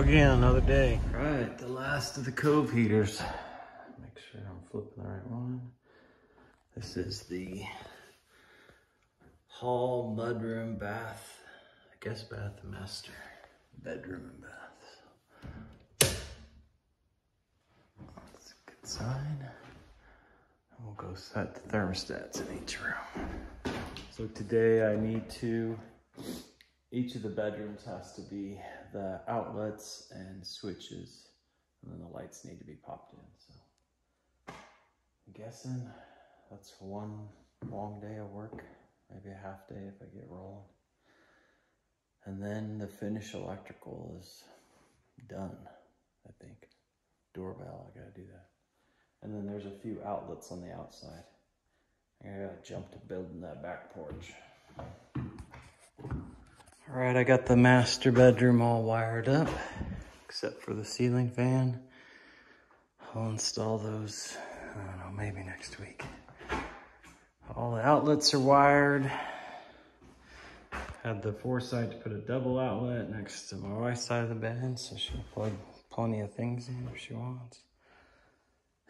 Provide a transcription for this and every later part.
again, another day. Right, the last of the cove heaters. Make sure I'm flipping the right one. This is the hall, mudroom, bath, I guess bath and master. Bedroom and bath. That's a good sign. And we'll go set the thermostats in each room. So today I need to, each of the bedrooms has to be the outlets and switches, and then the lights need to be popped in. So I'm guessing that's one long day of work, maybe a half day if I get rolling. And then the finish electrical is done, I think. Doorbell, I gotta do that. And then there's a few outlets on the outside. I gotta jump to building that back porch. All right, I got the master bedroom all wired up, except for the ceiling fan. I'll install those, I don't know, maybe next week. All the outlets are wired. Had the foresight to put a double outlet next to my wife's side of the bed, so she'll plug plenty of things in if she wants.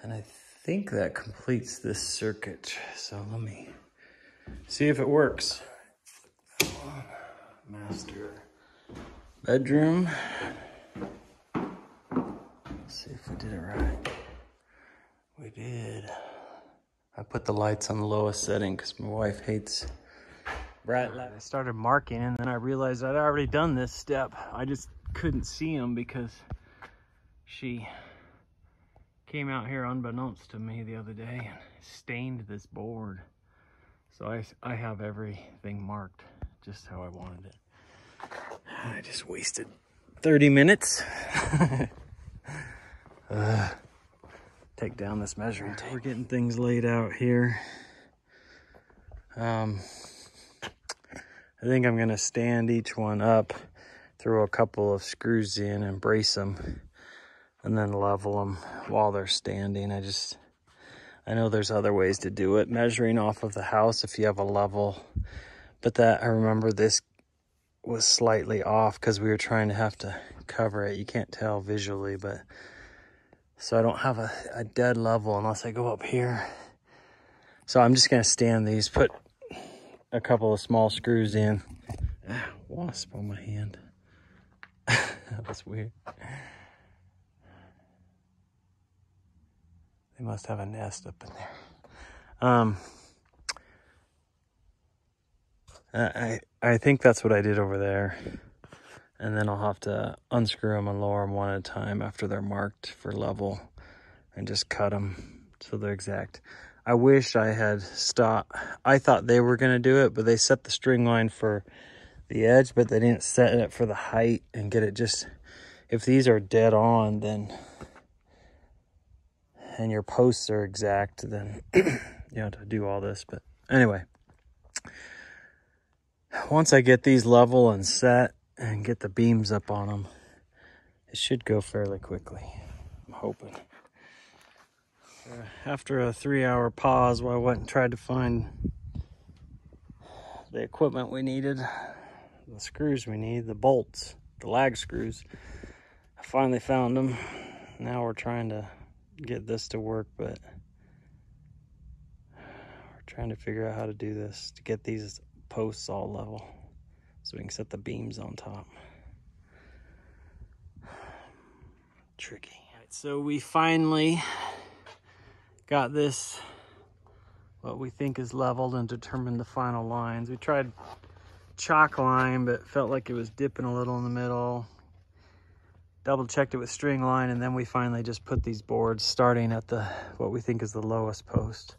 And I think that completes this circuit. So let me see if it works. Master bedroom. Let's see if we did it right. We did. I put the lights on the lowest setting because my wife hates bright light. I started marking and then I realized I'd already done this step. I just couldn't see them because she came out here unbeknownst to me the other day and stained this board. So I have everything marked just how I wanted it. I just wasted 30 minutes. Take down this measuring tape. We're getting things laid out here. I think I'm gonna stand each one up, throw a couple of screws in and brace them, and then level them while they're standing. I know there's other ways to do it, measuring off of the house if you have a level, but I remember this was slightly off because we were trying to have to cover it. You can't tell visually, but so I don't have a dead level unless I go up here. So I'm just gonna stand these, put a couple of small screws in. Wasp on my hand. That was weird. They must have a nest up in there. I think that's what I did over there. And then I'll have to unscrew them and lower them one at a time after they're marked for level and just cut them so they're exact. I wish I had stopped. I thought they were gonna do it, but they set the string line for the edge, but they didn't set it for the height and get it just, if these are dead on, then, and your posts are exact, then you have to do all this. But anyway, once I get these level and set and get the beams up on them, it should go fairly quickly, I'm hoping. After a 3-hour pause while I went and tried to find the equipment we needed, the screws we need, the bolts, the lag screws, I finally found them. Now we're trying to get this to work, but we're trying to figure out how to do this to get these posts all level so we can set the beams on top. Tricky. All right, so we finally got this, what we think is leveled, and determined the final lines. We tried chalk line, but felt like it was dipping a little in the middle. Double checked it with string line, and then we finally just put these boards starting at the, what we think is the lowest post,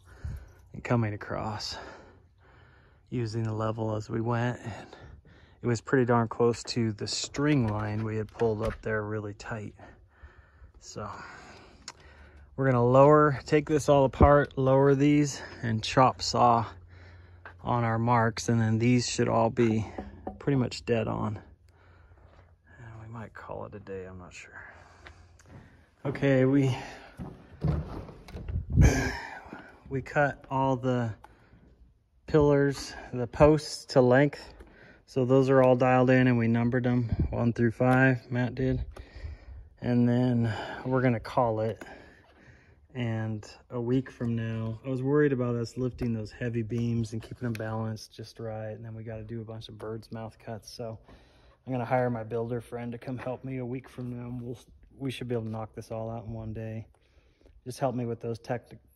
and coming across using the level as we went. And it was pretty darn close to the string line we had pulled up there really tight. So we're gonna take this all apart, lower these, and chop saw on our marks, and then these should all be pretty much dead on. And we might call it a day, I'm not sure. Okay, we cut all the pillars, the posts to length. So those are all dialed in and we numbered them 1 through 5, Matt did. and then we're gonna call it. And a week from now, I was worried about us lifting those heavy beams and keeping them balanced just right. And then we got to do a bunch of bird's mouth cuts. So I'm going to hire my builder friend to come help me a week from now. And we should be able to knock this all out in one day. Just help me with those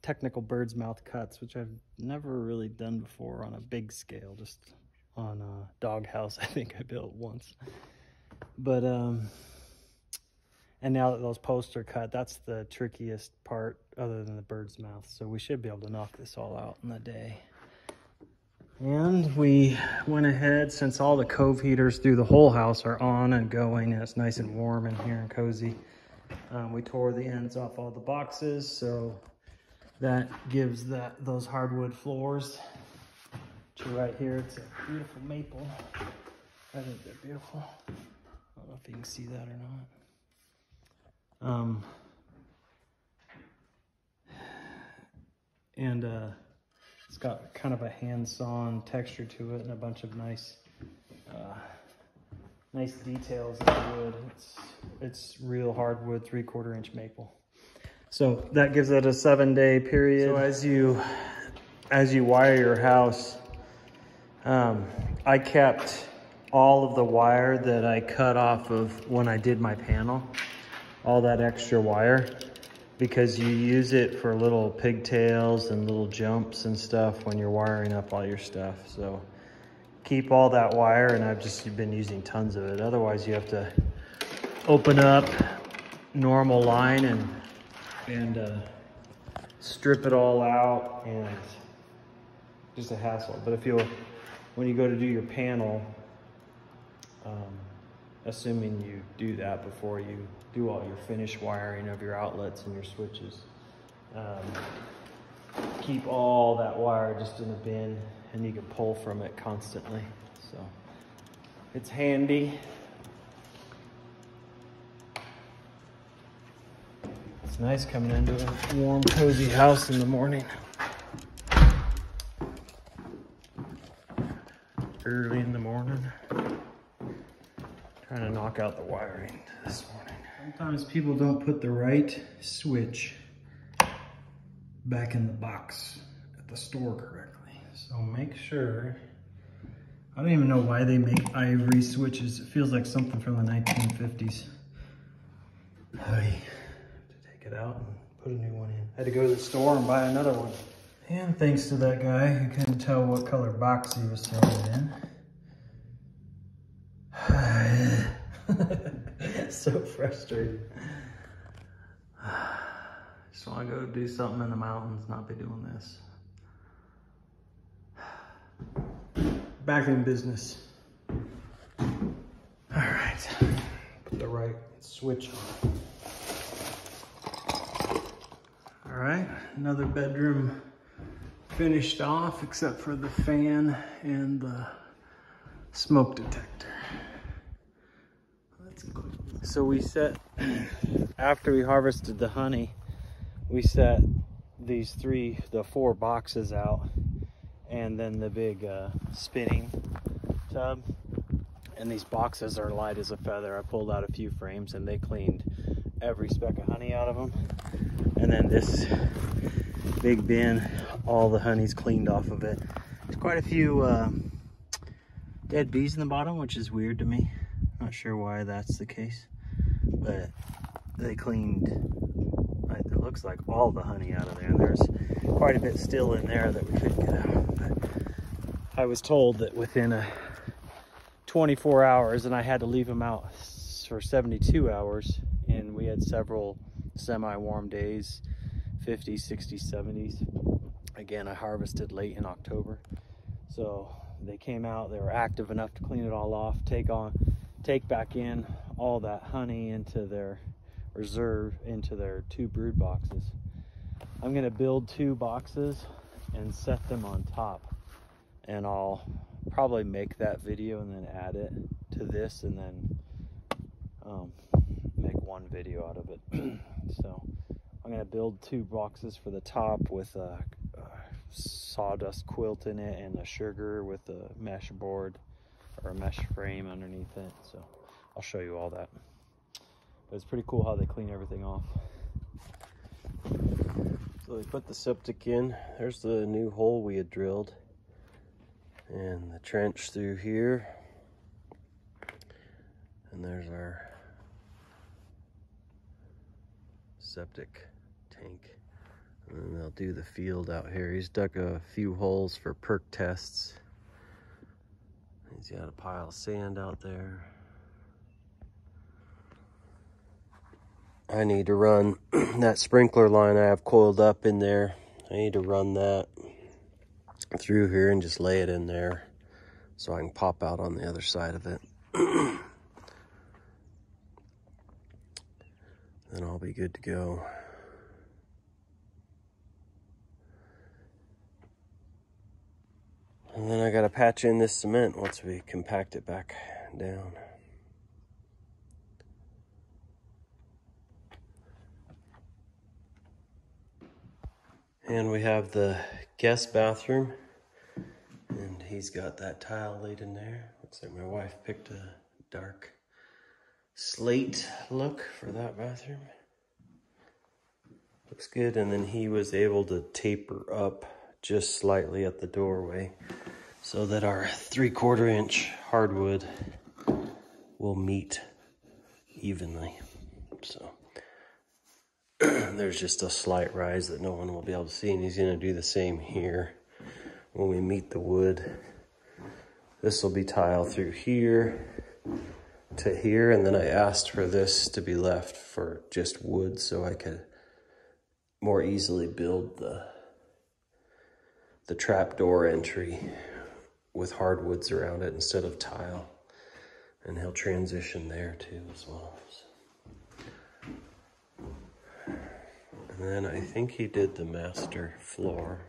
technical bird's mouth cuts, which I've never really done before on a big scale, just on a doghouse I think I built once. But, and now that those posts are cut, that's the trickiest part other than the bird's mouth. So we should be able to knock this all out in a day. And we went ahead, since all the cove heaters through the whole house are on and going, and it's nice and warm in here and cozy, we tore the ends off all the boxes. So that gives those hardwood floors to right here. It's a beautiful maple. I think they're beautiful. I don't know if you can see that or not. It's got kind of a hand-sawn texture to it and a bunch of nice details in the wood. It's real hardwood 3/4 inch maple. So that gives it a 7-day period. So as you wire your house, I kept all of the wire that I cut off of when I did my panel. All that extra wire, because you use it for little pigtails and little jumps and stuff when you're wiring up all your stuff. So keep all that wire, and I've just been using tons of it. Otherwise you have to open up normal line and strip it all out, and just a hassle. But when you go to do your panel, assuming you do that before you do all your finish wiring of your outlets and your switches, keep all that wire just in a bin, and you can pull from it constantly. So it's handy. It's nice coming into a warm, cozy house in the morning. Early in the morning. Trying to knock out the wiring this morning. Sometimes people don't put the right switch back in the box at the store correctly. So make sure, I don't even know why they make ivory switches. It feels like something from the 1950s. I have to take it out and put a new one in. I had to go to the store and buy another one. And thanks to that guy who couldn't tell what color box he was throwing it in. So frustrated. Just want to go do something in the mountains, not be doing this. Back in business. All right, put the right switch on. All right, another bedroom finished off, except for the fan and the smoke detector. So we set, after we harvested the honey, we set the 4 boxes out, and then the big spinning tub. And these boxes are light as a feather. I pulled out a few frames and they cleaned every speck of honey out of them. And then this big bin, all the honey's cleaned off of it. There's quite a few dead bees in the bottom, which is weird to me. Not sure why that's the case, but they cleaned, it looks like all the honey out of there. And there's quite a bit still in there that we couldn't get out. But I was told that within 24 hours, and I had to leave them out for 72 hours, and we had several semi-warm days, 50s, 60s, 70s. Again, I harvested late in October. So they came out, they were active enough to clean it all off, take back in all that honey into their reserve, into their 2 brood boxes. I'm gonna build 2 boxes and set them on top, and I'll probably make that video and then add it to this, and then make one video out of it. So I'm gonna build 2 boxes for the top with a sawdust quilt in it and a sugar with a mesh board or a mesh frame underneath it. So I'll show you all that. But it's pretty cool how they clean everything off. So we put the septic in. There's the new hole we had drilled. And the trench through here. And there's our septic tank. And then they'll do the field out here. He's dug a few holes for perk tests. He's got a pile of sand out there. I need to run that sprinkler line I have coiled up in there. I need to run that through here and just lay it in there so I can pop out on the other side of it. Then I'll be good to go. And then I gotta patch in this cement once we compact it back down. And we have the guest bathroom, and he's got that tile laid in there. Looks like my wife picked a dark slate look for that bathroom. Looks good. And then he was able to taper up just slightly at the doorway so that our 3/4 inch hardwood will meet evenly. So there's just a slight rise that no one will be able to see, and he's going to do the same here when we meet the wood. This will be tile through here to here, and then I asked for this to be left for just wood so I could more easily build the trapdoor entry with hardwoods around it instead of tile. And he'll transition there too as well. And then I think he did the master floor.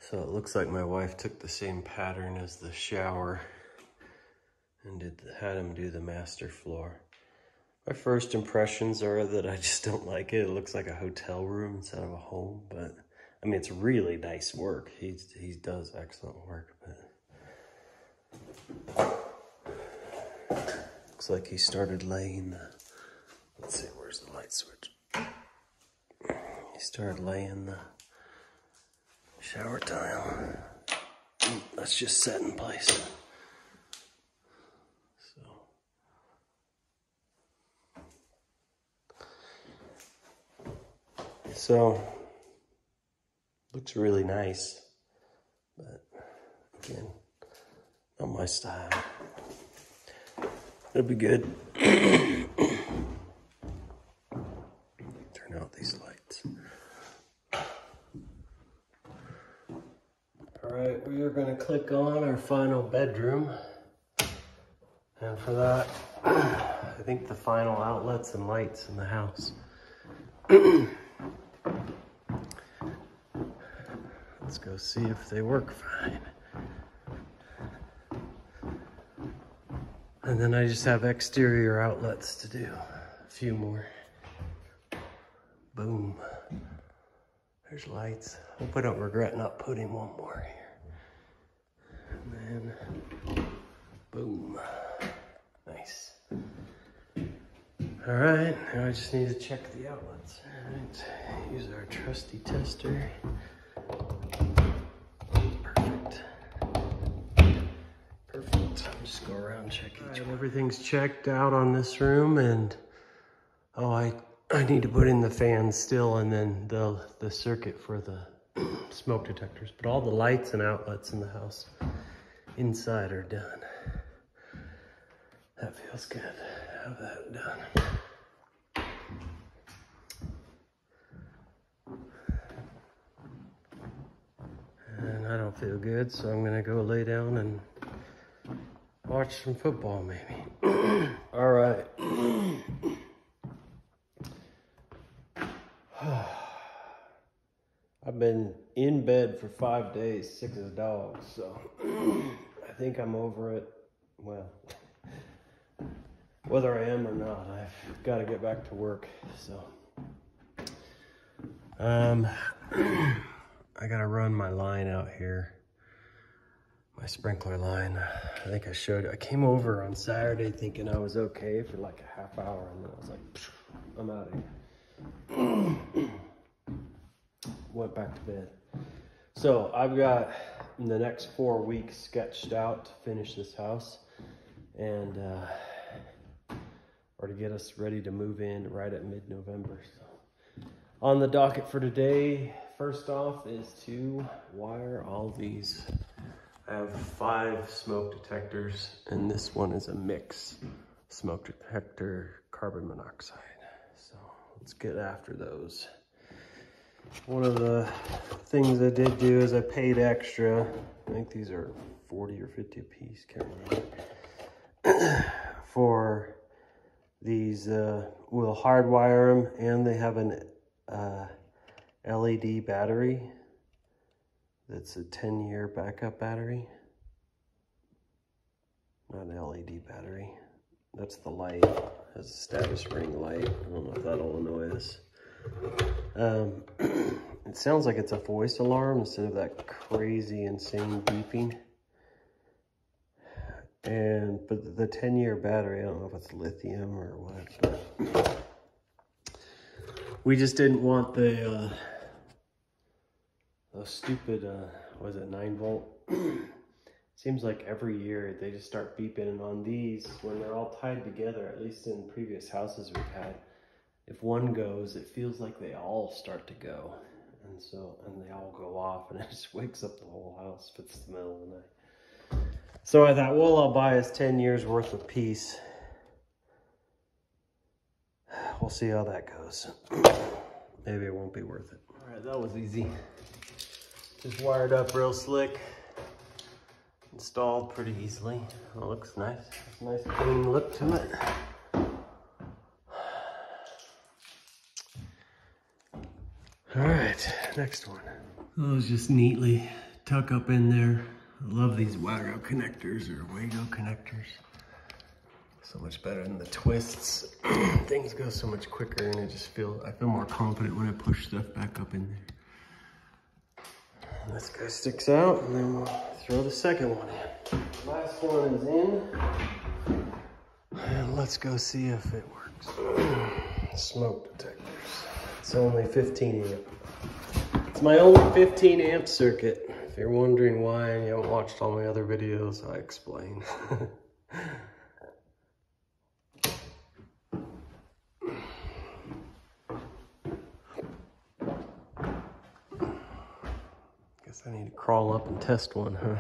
So it looks like my wife took the same pattern as the shower and had him do the master floor. My first impressions are that I just don't like it. It looks like a hotel room instead of a home, but I mean, it's really nice work. He does excellent work, but looks like he started laying the, let's see, where's the light switch? He started laying the shower tile. That's just set in place. So, looks really nice, but again, not my style. It'll be good. Turn out these lights. All right, we are going to click on our final bedroom. And for that, I think the final outlets and lights in the house. Let's go see if they work fine. And then I just have exterior outlets to do. A few more. Boom. There's lights. Hope I don't regret not putting one more here. And then, boom. Nice. All right, now I just need to check the outlets. All right, use our trusty tester. Perfect. Just go around and check each one. Everything's checked out on this room, and oh, I need to put in the fan still, and then the circuit for the smoke detectors. But all the lights and outlets in the house inside are done. That feels good. Have that done. And I don't feel good, so I'm gonna go lay down and watch some football maybe. All right. I've been in bed for 5 days, sick as a dog, so I think I'm over it. Well, whether I am or not, I've got to get back to work, so. I gotta run my line out here. my sprinkler line. I think I showed it. I came over on Saturday thinking I was okay for like a half hour, and then I was like, I'm out of here. Went back to bed. So I've got the next 4 weeks sketched out to finish this house, and or to get us ready to move in right at mid-November. So on the docket for today, first off, is to wire all these. I have 5 smoke detectors, and this one is a mix smoke detector carbon monoxide. So let's get after those. One of the things I did do is I paid extra. I think these are 40 or 50 a piece, can't remember. For these, we'll hardwire them, and they have an LED battery. That's a 10-year backup battery. Not an LED battery. That's the light. It has a status ring light. I don't know if that'll annoy us. It sounds like it's a voice alarm instead of that crazy, insane beeping. But the 10-year battery, I don't know if it's lithium or what. But we just didn't want the those stupid, what is it, 9-volt? Seems like every year they just start beeping, and on these, when they're all tied together, at least in previous houses we've had, if one goes, it feels like they all start to go. And they all go off, and it just wakes up the whole house if it's the middle of the night. So I thought, well, I'll buy us 10 years worth of piece. We'll see how that goes. Maybe it won't be worth it. All right, that was easy. Just wired up real slick. Installed pretty easily. Oh, it looks nice. Nice clean look to it. All right, next one. Those just neatly tuck up in there. I love these Wago connectors or Wago connectors. So much better than the twists. Things go so much quicker, and I feel more confident when I push stuff back up in there. This guy sticks out, and then we'll throw the second one in. Last one is in. And let's go see if it works. Smoke detectors. It's only 15 amp. It's my only 15 amp circuit. If you're wondering why and you haven't watched all my other videos, I explain. Guess I need to crawl up and test one, huh?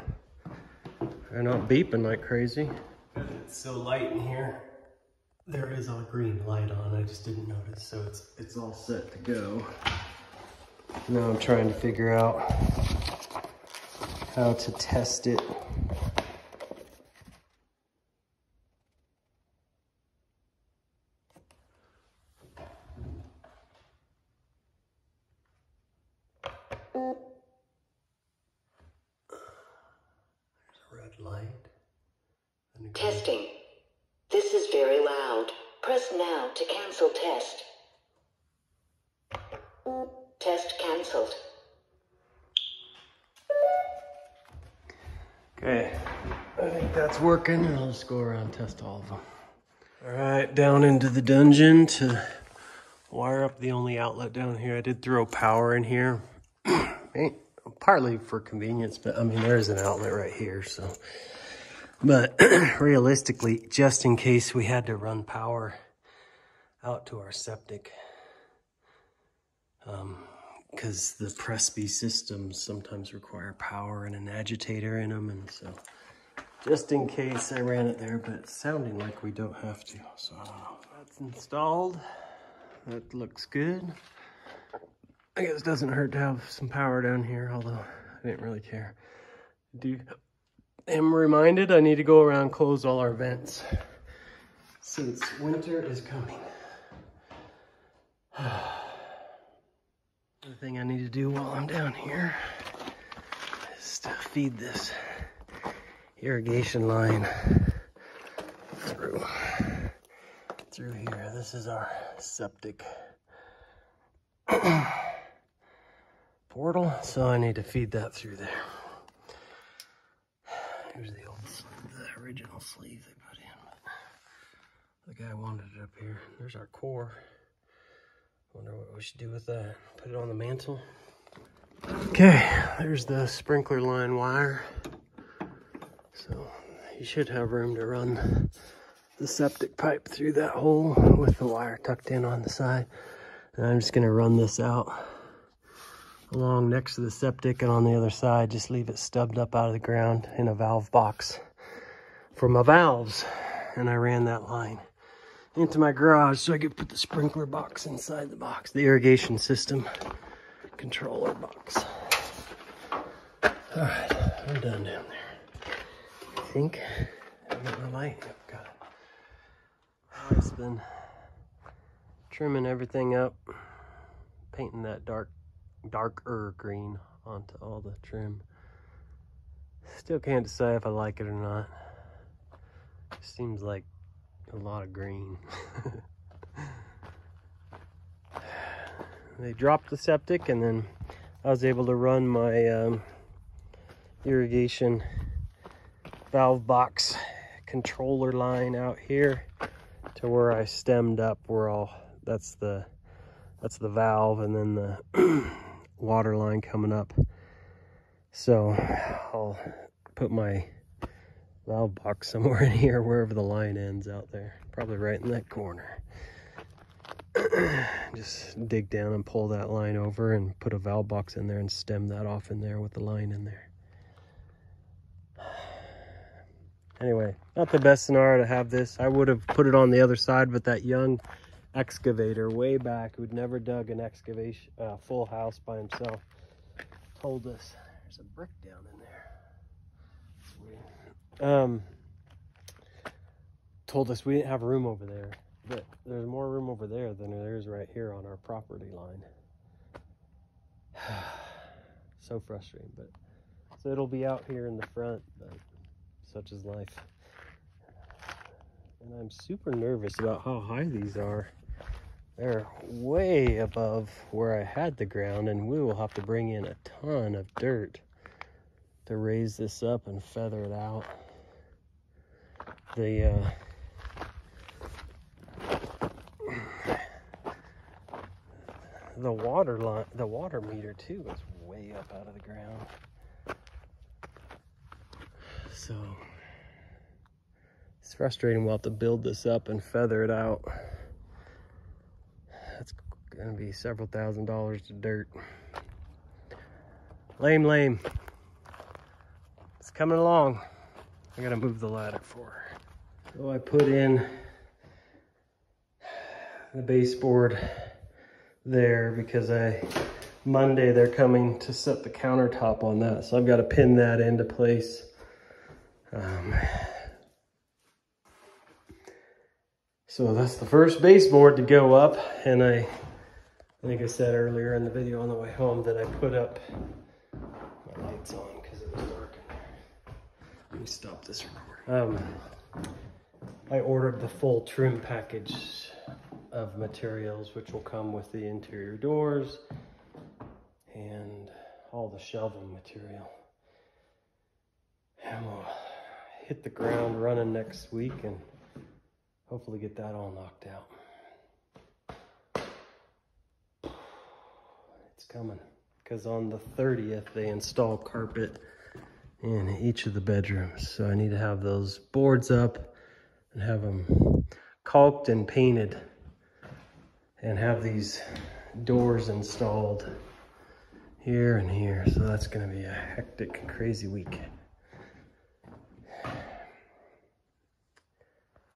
They're not beeping like crazy. It's so light in here. There is a green light on, I just didn't notice, so it's all set to go. Now I'm trying to figure out how to test it. There's a red light. Testing. This is very loud. Press now to cancel test. Test cancelled. Okay, I think that's working. I'll just go around and test all of them. All right, down into the dungeon to wire up the only outlet down here. I did throw power in here, partly for convenience, but I mean, there's an outlet right here, so. But realistically, just in case we had to run power out to our septic, because the Presby systems sometimes require power and an agitator in them, and so just in case I ran it there, but it's sounding like we don't have to, so I don't know. That's installed. That looks good. I guess it doesn't hurt to have some power down here, although I didn't really care. I'm reminded I need to go around and close all our vents since winter is coming. The thing I need to do while I'm down here is to feed this irrigation line through here. This is our septic portal, so I need to feed that through there. Here's the original sleeve they put in. But the guy wanted it up here. There's our core. Wonder what we should do with that. Put it on the mantle. Okay, there's the sprinkler line wire. So you should have room to run the septic pipe through that hole with the wire tucked in on the side. And I'm just gonna run this out along next to the septic, and on the other side just leave it stubbed up out of the ground in a valve box for my valves. And I ran that line into my garage so I could put the sprinkler box inside the box, the irrigation system controller box. All right, I'm done down there. I think I got my light. Got it. I've just been trimming everything up, painting that darker green onto all the trim. Still can't decide if I like it or not. Seems like a lot of green. They dropped the septic, and then I was able to run my irrigation valve box controller line out here to where I stemmed up. That's the valve, and then the water line coming up. So I'll put my valve box somewhere in here, wherever the line ends out there, probably right in that corner. Just dig down and pull that line over and put a valve box in there and stem that off in there with the line in there. Anyway, not the best scenario to have this. I would have put it on the other side, but that young excavator way back, who'd never dug an excavation full house by himself, told us there's a brick down in there. It's weird. Told us we didn't have room over there, but there's more room over there than there is right here on our property line. So frustrating, but so it'll be out here in the front, but such is life. And I'm super nervous about how high these are. They're way above where I had the ground, and we will have to bring in a ton of dirt to raise this up and feather it out. The water line, the water meter too, is way up out of the ground. So it's frustrating. We'll have to build this up and feather it out. That's gonna be several $1,000s of dirt. Lame. It's coming along. I gotta move the ladder for her. So I put in the baseboard there because Monday they're coming to set the countertop on that. So I've got to pin that into place. So that's the first baseboard to go up, and I think I said earlier in the video on the way home that I put up my lights on because it was dark in there. Let me stop this recording. I ordered the full trim package of materials, which will come with the interior doors and all the shelving material. And we'll hit the ground running next week and hopefully get that all knocked out. It's coming, because on the 30th they install carpet in each of the bedrooms. So I need to have those boards up and have them caulked and painted and have these doors installed here and here. So that's going to be a hectic, crazy week.